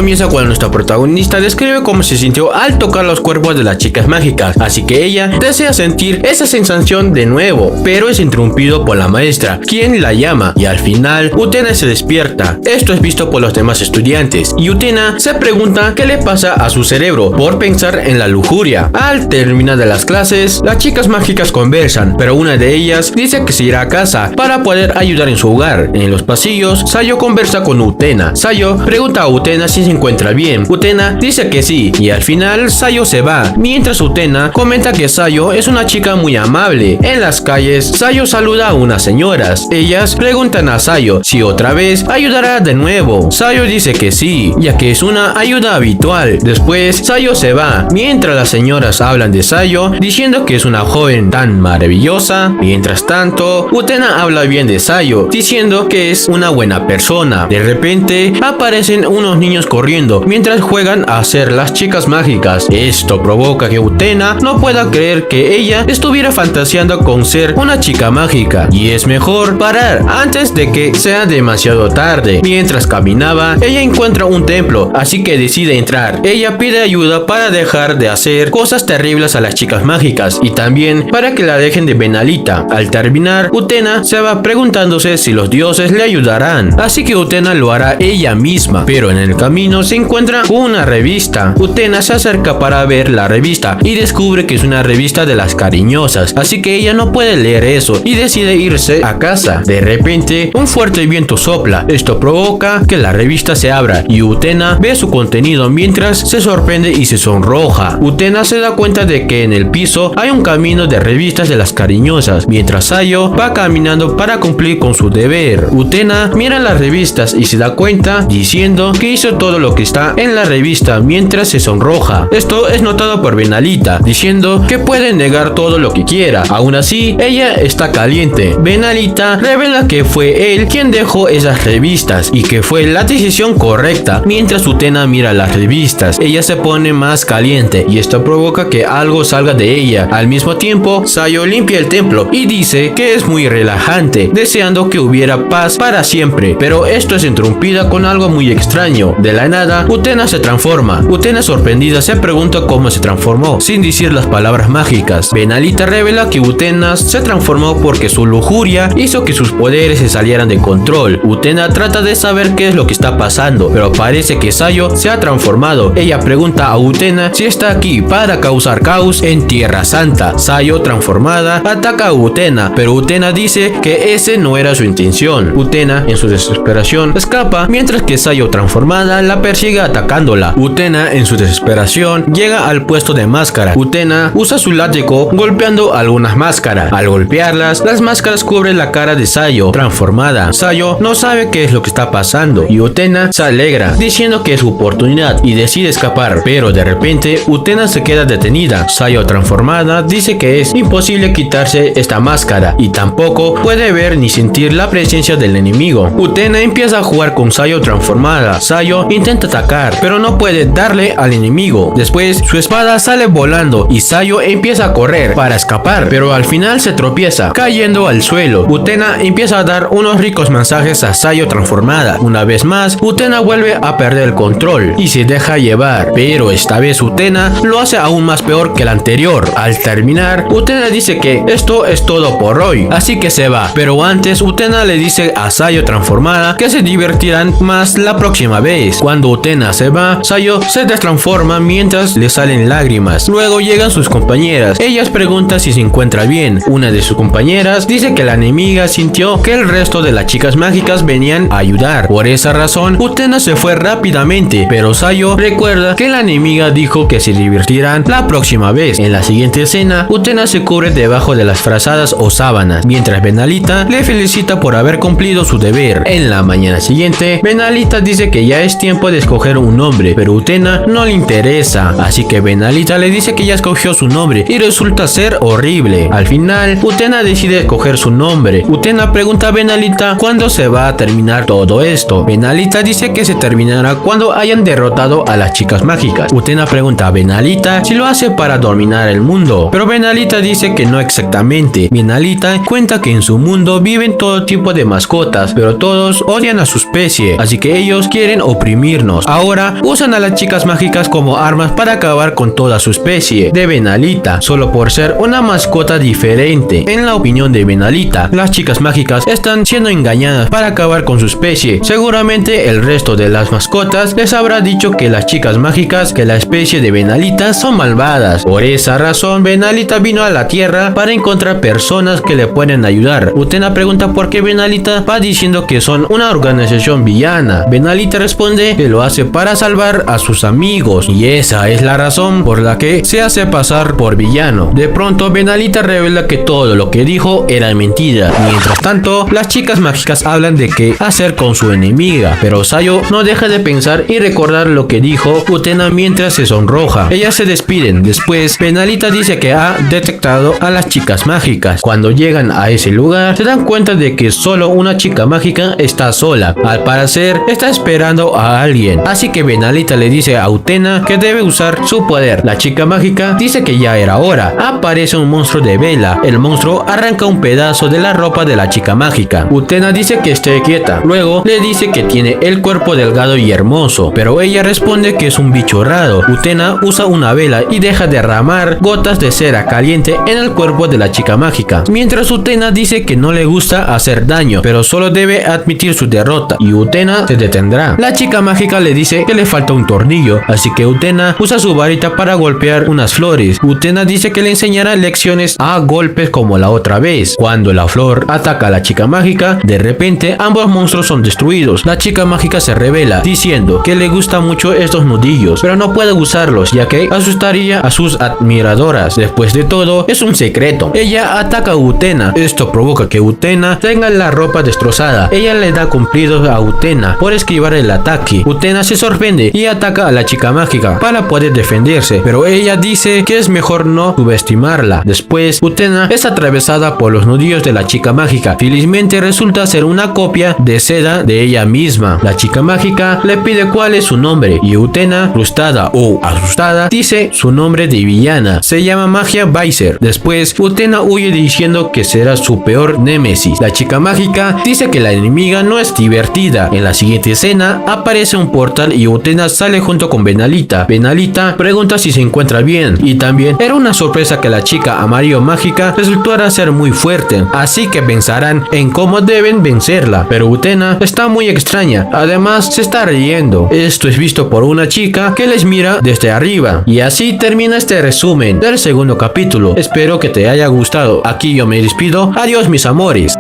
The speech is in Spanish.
comienza cuando nuestra protagonista describe cómo se sintió al tocar los cuerpos de las chicas mágicas, así que ella desea sentir esa sensación de nuevo, pero es interrumpido por la maestra, quien la llama, y al final Utena se despierta. Esto es visto por los demás estudiantes, y Utena se pregunta qué le pasa a su cerebro por pensar en la lujuria. Al terminar de las clases, las chicas mágicas conversan, pero una de ellas dice que se irá a casa para poder ayudar en su hogar. En los pasillos, Sayo conversa con Utena. Sayo pregunta a Utena si se encuentra bien. Utena dice que sí, y al final Sayo se va, mientras Utena comenta que Sayo es una chica muy amable. En las calles, Sayo saluda a unas señoras. Ellas preguntan a Sayo si otra vez ayudará de nuevo. Sayo dice que sí, ya que es una ayuda habitual. Después, Sayo se va, mientras las señoras hablan de Sayo, diciendo que es una joven tan maravillosa. Mientras tanto, Utena habla bien de Sayo, diciendo que es una buena persona. De repente, aparecen unos niños corriendo mientras juegan a ser las chicas mágicas. Esto provoca que Utena no pueda creer que ella estuviera fantaseando con ser una chica mágica, y es mejor parar antes de que sea demasiado tarde. Mientras caminaba, ella encuentra un templo, así que decide entrar. Ella pide ayuda para dejar de hacer cosas terribles a las chicas mágicas y también para que la dejen de Benalita. Al terminar, Utena se va preguntándose si los dioses le ayudarán, así que Utena lo hará ella misma, pero en el camino se encuentra una revista. Utena se acerca para ver la revista y descubre que es una revista de las cariñosas, así que ella no puede leer eso y decide irse a casa. De repente, un fuerte viento sopla. Esto provoca que la revista se abra y Utena ve su contenido mientras se sorprende y se sonroja. Utena se da cuenta de que en el piso hay un camino de revistas de las cariñosas, mientras Sayo va caminando para cumplir con su deber. Utena mira las revistas y se da cuenta diciendo que hizo todo lo que está en la revista mientras se sonroja. Esto es notado por Benalita, diciendo que puede negar todo lo que quiera. Aún así, ella está caliente. Benalita revela que fue él quien dejó esas revistas y que fue la decisión correcta. Mientras Utena mira las revistas, ella se pone más caliente y esto provoca que algo salga de ella. Al mismo tiempo, Sayo limpia el templo y dice que es muy relajante, deseando que hubiera paz para siempre, pero esto es interrumpida con algo muy extraño. De la nada, Utena se transforma. Utena, sorprendida, se pregunta cómo se transformó, sin decir las palabras mágicas. Benalita revela que Utena se transformó porque su lujuria hizo que sus poderes se salieran de control. Utena trata de saber qué es lo que está pasando, pero parece que Sayo se ha transformado. Ella pregunta a Utena si está aquí para causar caos en Tierra Santa. Sayo, transformada, ataca a Utena, pero Utena dice que ese no era su intención. Utena, en su desesperación, escapa, mientras que Sayo, transformada, la persigue atacándola. Utena, en su desesperación, llega al puesto de máscaras. Utena usa su látigo golpeando algunas máscaras. Al golpearlas, las máscaras cubren la cara de Sayo, transformada. Sayo no sabe qué es lo que está pasando y Utena se alegra, diciendo que es su oportunidad y decide escapar, pero de repente Utena se queda detenida. Sayo, transformada, dice que es imposible quitarse esta máscara y tampoco puede ver ni sentir la presencia del enemigo. Utena empieza a jugar con Sayo transformada. Sayo intenta atacar, pero no puede darle al enemigo. Después, su espada sale volando y Sayo empieza a correr para escapar, pero al final se tropieza, cayendo al suelo. Utena empieza a dar unos ricos mensajes a Sayo transformada. Una vez más, Utena vuelve a perder el control y se deja llevar, pero esta vez Utena lo hace aún más peor que el anterior. Al terminar, Utena dice que esto es todo por hoy, así que se va, pero antes Utena le dice a Sayo transformada que se divertirán más la próxima vez. Cuando Utena se va, Sayo se destransforma mientras le salen lágrimas. Luego llegan sus compañeras. Ellas preguntan si se encuentra bien. Una de sus compañeras dice que la enemiga sintió que el resto de las chicas mágicas venían a ayudar. Por esa razón, Utena se fue rápidamente, pero Sayo recuerda que la enemiga dijo que se divertirán la próxima vez. En la siguiente escena, Utena se cubre debajo de las frazadas o sábanas, mientras Benalita le felicita por haber cumplido su deber. En la mañana siguiente, Benalita dice que ya es tiempo de escoger un nombre, pero Utena no le interesa, así que Benalita le dice que ya escogió su nombre y resulta ser horrible. Al final, Utena decide escoger su nombre. Utena pregunta a Benalita cuándo se va a terminar todo esto. Benalita dice que se terminará cuando hayan derrotado a las chicas mágicas. Utena pregunta a Benalita si lo hace para dominar el mundo, pero Benalita dice que no exactamente. Benalita cuenta que en su mundo viven todo tipo de mascotas, pero todos odian a su especie, así que ellos quieren oprimir unirnos. Ahora usan a las chicas mágicas como armas para acabar con toda su especie de Benalita, solo por ser una mascota diferente. En la opinión de Benalita, las chicas mágicas están siendo engañadas para acabar con su especie. Seguramente el resto de las mascotas les habrá dicho que las chicas mágicas, que la especie de Benalita son malvadas. Por esa razón, Benalita vino a la Tierra para encontrar personas que le pueden ayudar. Utena pregunta por qué Benalita va diciendo que son una organización villana. Benalita responde que lo hace para salvar a sus amigos, y esa es la razón por la que se hace pasar por villano. De pronto, Benalita revela que todo lo que dijo era mentira. Mientras tanto, las chicas mágicas hablan de qué hacer con su enemiga, pero Sayo no deja de pensar y recordar lo que dijo Utena mientras se sonroja. Ellas se despiden. Después, Benalita dice que ha detectado a las chicas mágicas. Cuando llegan a ese lugar, se dan cuenta de que solo una chica mágica está sola. Al parecer, está esperando a alguien. Así que Benalita le dice a Utena que debe usar su poder. La chica mágica dice que ya era hora. Aparece un monstruo de vela. El monstruo arranca un pedazo de la ropa de la chica mágica. Utena dice que esté quieta. Luego le dice que tiene el cuerpo delgado y hermoso, pero ella responde que es un bicho raro. Utena usa una vela y deja derramar gotas de cera caliente en el cuerpo de la chica mágica. Mientras Utena dice que no le gusta hacer daño, pero solo debe admitir su derrota y Utena se detendrá. La chica mágica le dice que le falta un tornillo, así que Utena usa su varita para golpear unas flores. Utena dice que le enseñará lecciones a golpes como la otra vez. Cuando la flor ataca a la chica mágica, de repente ambos monstruos son destruidos. La chica mágica se revela diciendo que le gustan mucho estos nudillos, pero no puede usarlos ya que asustaría a sus admiradoras. Después de todo, es un secreto. Ella ataca a Utena. Esto provoca que Utena tenga la ropa destrozada. Ella le da cumplidos a Utena por esquivar el ataque. Utena se sorprende y ataca a la chica mágica para poder defenderse, pero ella dice que es mejor no subestimarla. Después, Utena es atravesada por los nudillos de la chica mágica. Felizmente resulta ser una copia de seda de ella misma. La chica mágica le pide cuál es su nombre y Utena, frustrada o asustada, dice su nombre de villana. Se llama Magia Weiser. Después, Utena huye diciendo que será su peor némesis. La chica mágica dice que la enemiga no es divertida. En la siguiente escena aparece un portal y Utena sale junto con Benalita. Benalita pregunta si se encuentra bien y también era una sorpresa que la chica amarillo mágica resultara ser muy fuerte, así que pensarán en cómo deben vencerla, pero Utena está muy extraña. Además, se está riendo. Esto es visto por una chica que les mira desde arriba. Y así termina este resumen del segundo capítulo. Espero que te haya gustado. Aquí yo me despido. Adiós, mis amores.